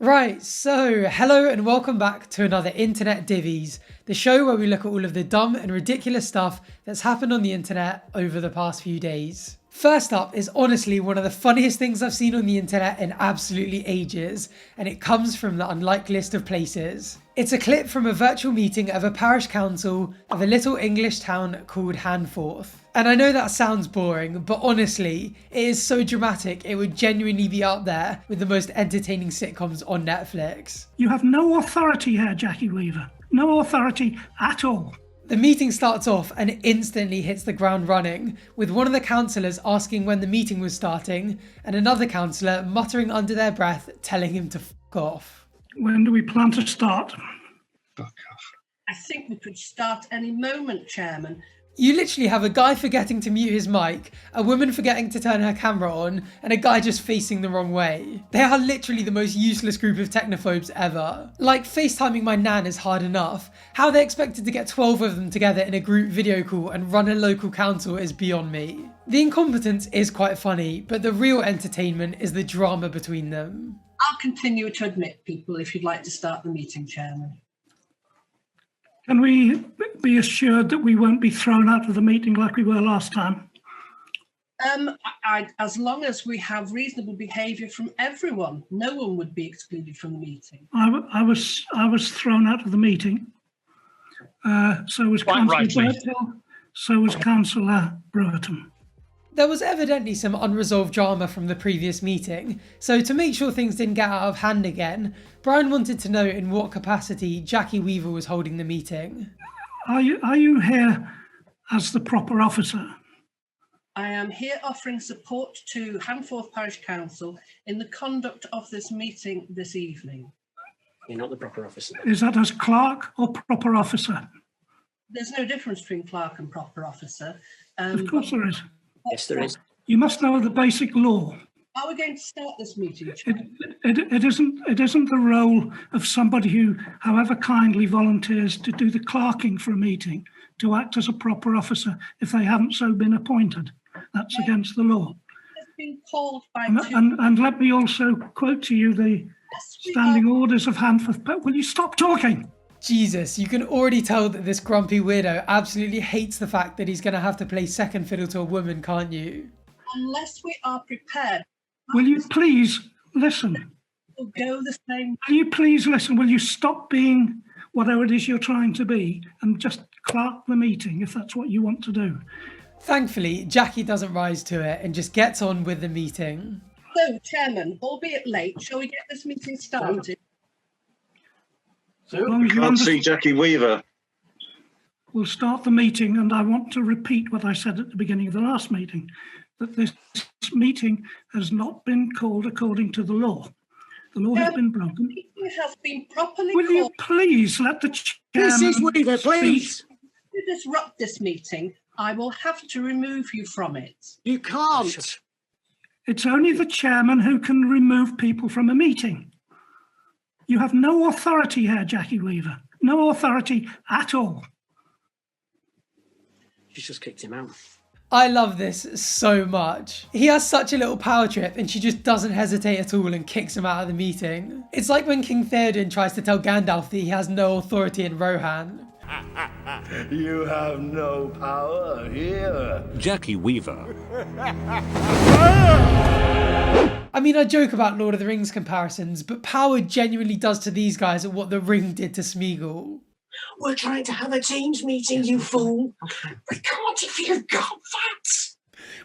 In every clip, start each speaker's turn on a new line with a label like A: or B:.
A: Right, so hello and welcome back to another Internet Divvies, the show where we look at all of the dumb and ridiculous stuff that's happened on the internet over the past few days. First up is honestly one of the funniest things I've seen on the internet in absolutely ages, and it comes from the unlikeliest of places. It's a clip from a virtual meeting of a parish council of a little English town called Handforth. And I know that sounds boring, but honestly, it is so dramatic it would genuinely be up there with the most entertaining sitcoms on Netflix.
B: You have no authority here, Jackie Weaver. No authority at all.
A: The meeting starts off and instantly hits the ground running, with one of the councillors asking when the meeting was starting, and another councillor muttering under their breath, telling him to f*** off.
B: When do we plan to start?
C: Fuck off.
D: I think we could start any moment, Chairman.
A: You literally have a guy forgetting to mute his mic, a woman forgetting to turn her camera on, and a guy just facing the wrong way. They are literally the most useless group of technophobes ever. Like, FaceTiming my nan is hard enough. How they expected to get 12 of them together in a group video call and run a local council is beyond me. The incompetence is quite funny, but the real entertainment is the drama between them.
D: I'll continue to admit people if you'd like to start the meeting, Chairman.
B: Can we be assured that we won't be thrown out of the meeting like we were last time?
D: As long as we have reasonable behaviour from everyone, no one would be excluded from the meeting.
B: I was thrown out of the meeting. So was Councillor Burthill, so was Councillor Brewerton.
A: There was evidently some unresolved drama from the previous meeting, so to make sure things didn't get out of hand again, Brian wanted to know in what capacity Jackie Weaver was holding the meeting.
B: Are you here as the proper officer?
D: I am here offering support to Handforth Parish Council in the conduct of this meeting this evening.
E: You're not the proper officer.
B: Is that as clerk or proper officer?
D: There's no difference between clerk and proper officer.
B: Of course there is.
E: Yes, there is.
B: You must know the basic law.
D: Are we going to start this meeting, Chairman?
B: It isn't the role of somebody who, however kindly, volunteers to do the clerking for a meeting to act as a proper officer if they haven't so been appointed. That's against the law.
D: It's been called by
B: and let me also quote to you the standing orders of Handforth. Will you stop talking?
A: Jesus, you can already tell that this grumpy weirdo absolutely hates the fact that he's going to have to play second fiddle to a woman, can't you?
D: Unless we are prepared.
B: Will you please listen?
D: We'll go the same.
B: Will you please listen? Will you stop being whatever it is you're trying to be and just clerk the meeting if that's what you want to do?
A: Thankfully, Jackie doesn't rise to it and just gets on with the meeting.
D: So, Chairman, albeit late, shall we get this meeting started?
C: I can't see Jackie Weaver.
B: We'll start the meeting, and I want to repeat what I said at the beginning of the last meeting, that this meeting has not been called according to the law. The law has been broken.
D: It has been properly
B: Will you
D: called.
B: please let the chairman
E: Mrs. Weaver, please.
B: speak?
D: If you disrupt this meeting, I will have to remove you from it.
E: You can't.
B: It's only the chairman who can remove people from a meeting. You have no authority here, Jackie Weaver. No authority at all.
E: She's just kicked him out.
A: I love this so much. He has such a little power trip and she just doesn't hesitate at all and kicks him out of the meeting. It's like when King Theoden tries to tell Gandalf that he has no authority in Rohan.
F: You have no power here.
G: Jackie Weaver.
A: I mean, I joke about Lord of the Rings comparisons, but power genuinely does to these guys what the Ring did to Smeagol.
E: We're trying to have a Teams meeting, you fool. We can't if you've got that.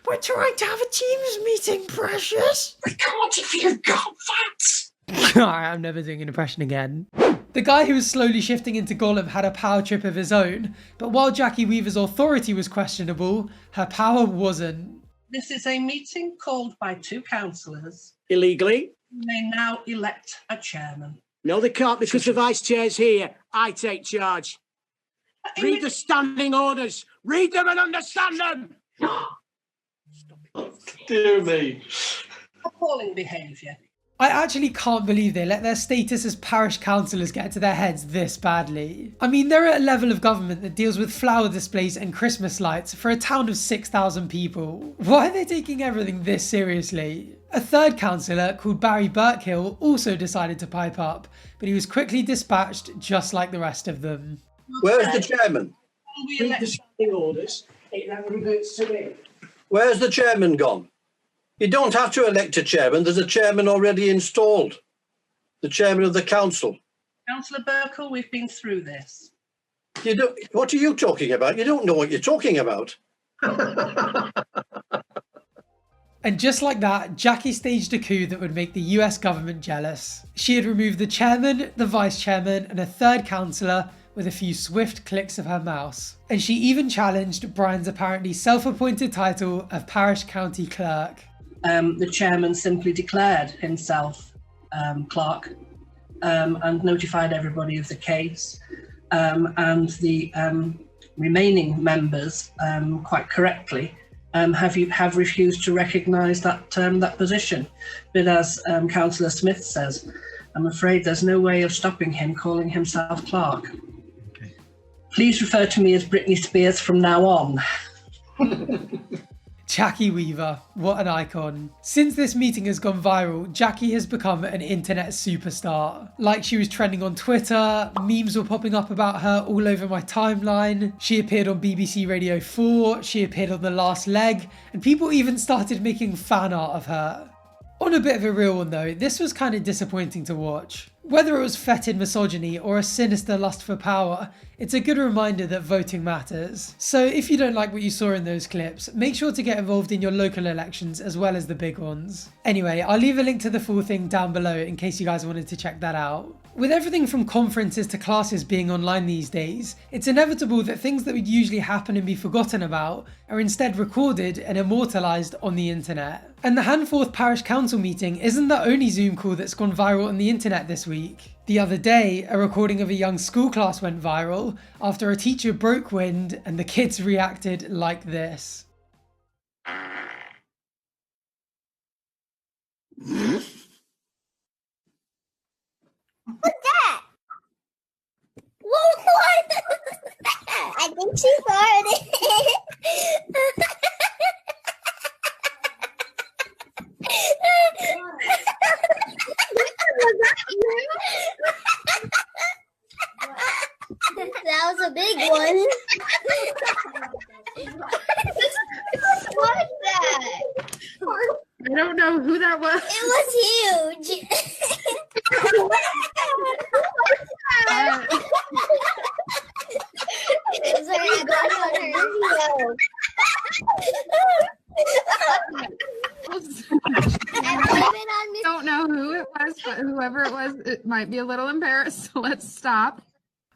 A: We're trying to have a Teams meeting, precious.
E: We can't if you've got that.
A: Alright, I'm never doing an impression again. The guy who was slowly shifting into Gollum had a power trip of his own, but while Jackie Weaver's authority was questionable, her power wasn't.
D: This is a meeting called by two councillors.
E: Illegally?
D: They now elect a chairman.
E: No, they can't because the vice chair's here. I take charge. Read the standing orders. Read them and understand them.
C: Dear me.
D: Appalling behaviour.
A: I actually can't believe they let their status as parish councillors get to their heads this badly. I mean, they're at a level of government that deals with flower displays and Christmas lights for a town of 6,000 people. Why are they taking everything this seriously? A third councillor called Barry Burkill also decided to pipe up, but he was quickly dispatched just like the rest of them.
C: Where's the chairman?
D: We
E: Read
D: elect-
E: the standing orders. It then reverts to me.
C: Where's the chairman gone? You don't have to elect a chairman. There's a chairman already installed. The chairman of the council.
D: Councillor Burkle, we've been through this.
C: What are you talking about? You don't know what you're talking about.
A: And just like that, Jackie staged a coup that would make the US government jealous. She had removed the chairman, the vice chairman, and a third councillor with a few swift clicks of her mouse. And she even challenged Brian's apparently self-appointed title of parish county clerk.
D: The chairman simply declared himself clerk and notified everybody of the case. And the remaining members, quite correctly, have refused to recognise that position. But as Councillor Smith says, I'm afraid there's no way of stopping him calling himself clerk. Okay. Please refer to me as Britney Spears from now on.
A: Jackie Weaver, what an icon. Since this meeting has gone viral, Jackie has become an internet superstar. Like, she was trending on Twitter, memes were popping up about her all over my timeline. She appeared on BBC Radio 4, she appeared on The Last Leg, and people even started making fan art of her. On a bit of a real one though, this was kind of disappointing to watch. Whether it was fetid misogyny or a sinister lust for power, it's a good reminder that voting matters. So if you don't like what you saw in those clips, make sure to get involved in your local elections as well as the big ones. Anyway, I'll leave a link to the full thing down below in case you guys wanted to check that out. With everything from conferences to classes being online these days, it's inevitable that things that would usually happen and be forgotten about are instead recorded and immortalised on the internet. And the Handforth Parish Council meeting isn't the only Zoom call that's gone viral on the internet this week. The other day, a recording of a young school class went viral after a teacher broke wind and the kids reacted like this.
G: What's that? What? I think she farted. That was a big one. What's that?
H: I don't know who that was.
G: It was huge. Sorry, I got it on her.
H: I don't know who it was, but whoever it was, it might be a little embarrassed, so let's stop.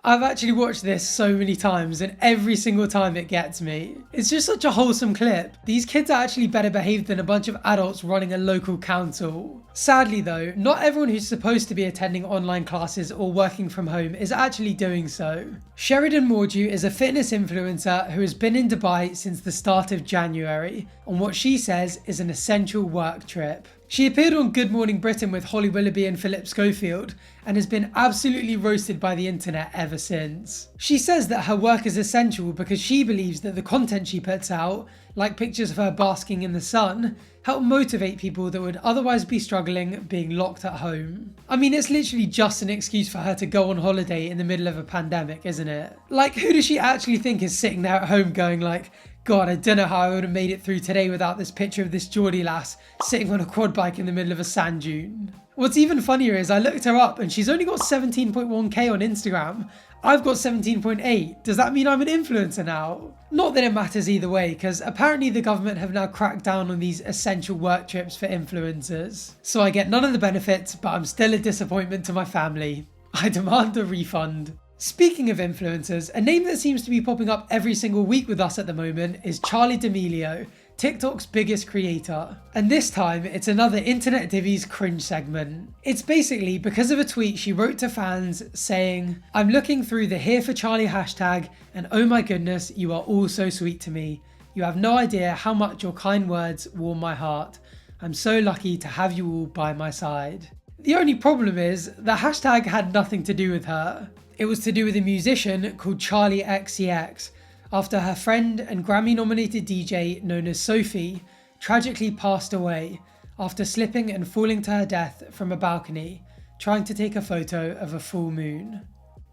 A: I've actually watched this so many times and every single time it gets me. It's just such a wholesome clip. These kids are actually better behaved than a bunch of adults running a local council. Sadly though, not everyone who's supposed to be attending online classes or working from home is actually doing so. Sheridan Mordew is a fitness influencer who has been in Dubai since the start of January on what she says is an essential work trip. She appeared on Good Morning Britain with Holly Willoughby and Philip Schofield and has been absolutely roasted by the internet ever since. She says that her work is essential because she believes that the content she puts out, like pictures of her basking in the sun, help motivate people that would otherwise be struggling being locked at home. I mean, it's literally just an excuse for her to go on holiday in the middle of a pandemic, isn't it? Like, who does she actually think is sitting there at home going like, God, I don't know how I would have made it through today without this picture of this Geordie lass sitting on a quad bike in the middle of a sand dune. What's even funnier is I looked her up and she's only got 17.1k on Instagram. I've got 17.8. Does that mean I'm an influencer now? Not that it matters either way, because apparently the government have now cracked down on these essential work trips for influencers. So I get none of the benefits, but I'm still a disappointment to my family. I demand a refund. Speaking of influencers, a name that seems to be popping up every single week with us at the moment is Charli D'Amelio, TikTok's biggest creator. And this time, it's another Internet Divvies cringe segment. It's basically because of a tweet she wrote to fans saying, "I'm looking through the Here for Charli hashtag and oh my goodness, you are all so sweet to me. You have no idea how much your kind words warm my heart. I'm so lucky to have you all by my side." The only problem is, the hashtag had nothing to do with her. It was to do with a musician called Charli XCX, after her friend and Grammy-nominated DJ known as Sophie tragically passed away after slipping and falling to her death from a balcony, trying to take a photo of a full moon.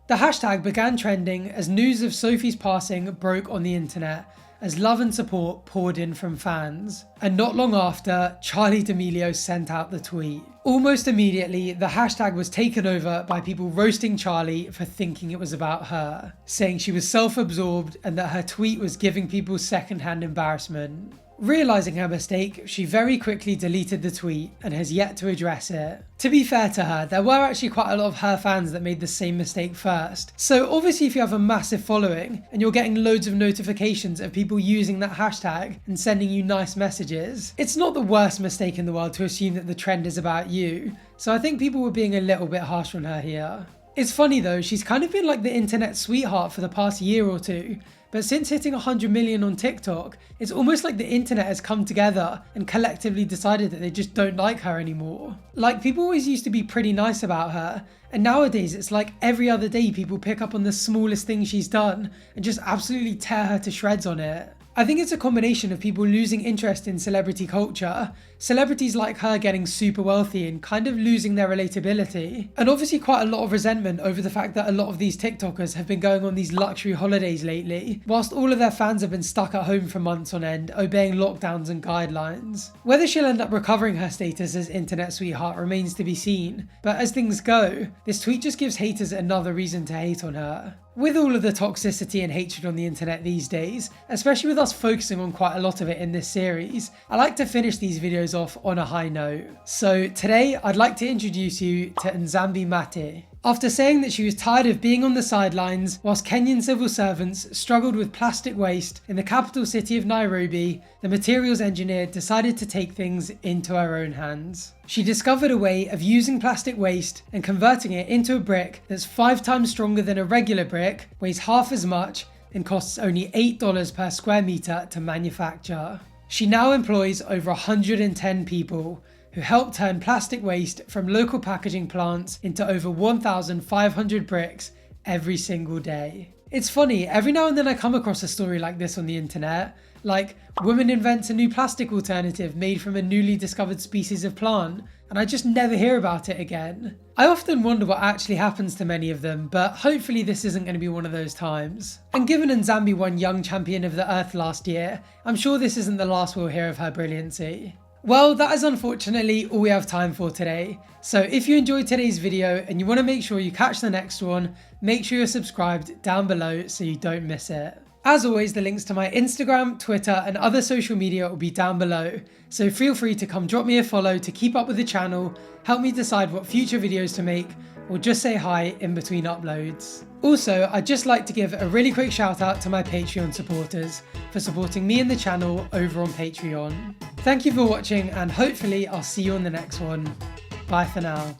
A: The hashtag began trending as news of Sophie's passing broke on the internet, as love and support poured in from fans. And not long after, Charli D'Amelio sent out the tweet. Almost immediately, the hashtag was taken over by people roasting Charli for thinking it was about her, saying she was self-absorbed and that her tweet was giving people secondhand embarrassment. Realising her mistake, she very quickly deleted the tweet and has yet to address it. To be fair to her, there were actually quite a lot of her fans that made the same mistake first. So obviously if you have a massive following and you're getting loads of notifications of people using that hashtag and sending you nice messages, it's not the worst mistake in the world to assume that the trend is about you. So I think people were being a little bit harsh on her here. It's funny though, she's kind of been like the internet sweetheart for the past year or two. But since hitting 100 million on TikTok, it's almost like the internet has come together and collectively decided that they just don't like her anymore. Like, people always used to be pretty nice about her, and nowadays it's like every other day people pick up on the smallest thing she's done and just absolutely tear her to shreds on it. I think it's a combination of people losing interest in celebrity culture, celebrities like her getting super wealthy and kind of losing their relatability, and obviously quite a lot of resentment over the fact that a lot of these TikTokers have been going on these luxury holidays lately, whilst all of their fans have been stuck at home for months on end, obeying lockdowns and guidelines. Whether she'll end up recovering her status as internet sweetheart remains to be seen, but as things go, this tweet just gives haters another reason to hate on her. With all of the toxicity and hatred on the internet these days, especially with us focusing on quite a lot of it in this series, I like to finish these videos off on a high note. So today I'd like to introduce you to Nzambi Matee. After saying that she was tired of being on the sidelines whilst Kenyan civil servants struggled with plastic waste in the capital city of Nairobi, the materials engineer decided to take things into her own hands. She discovered a way of using plastic waste and converting it into a brick that's 5 times stronger than a regular brick, weighs half as much, and costs only $8 per square metre to manufacture. She now employs over 110 people who help turn plastic waste from local packaging plants into over 1,500 bricks every single day. It's funny, every now and then I come across a story like this on the internet, like woman invents a new plastic alternative made from a newly discovered species of plant, and I just never hear about it again. I often wonder what actually happens to many of them, but hopefully this isn't going to be one of those times. And given Nzambi won Young Champion of the Earth last year, I'm sure this isn't the last we'll hear of her brilliancy. Well, that is unfortunately all we have time for today. So if you enjoyed today's video and you want to make sure you catch the next one, make sure you're subscribed down below so you don't miss it. As always, the links to my Instagram, Twitter and other social media will be down below, so feel free to come drop me a follow to keep up with the channel, help me decide what future videos to make, or just say hi in between uploads. Also, I'd just like to give a really quick shout out to my Patreon supporters for supporting me and the channel over on Patreon. Thank you for watching and hopefully I'll see you on the next one. Bye for now.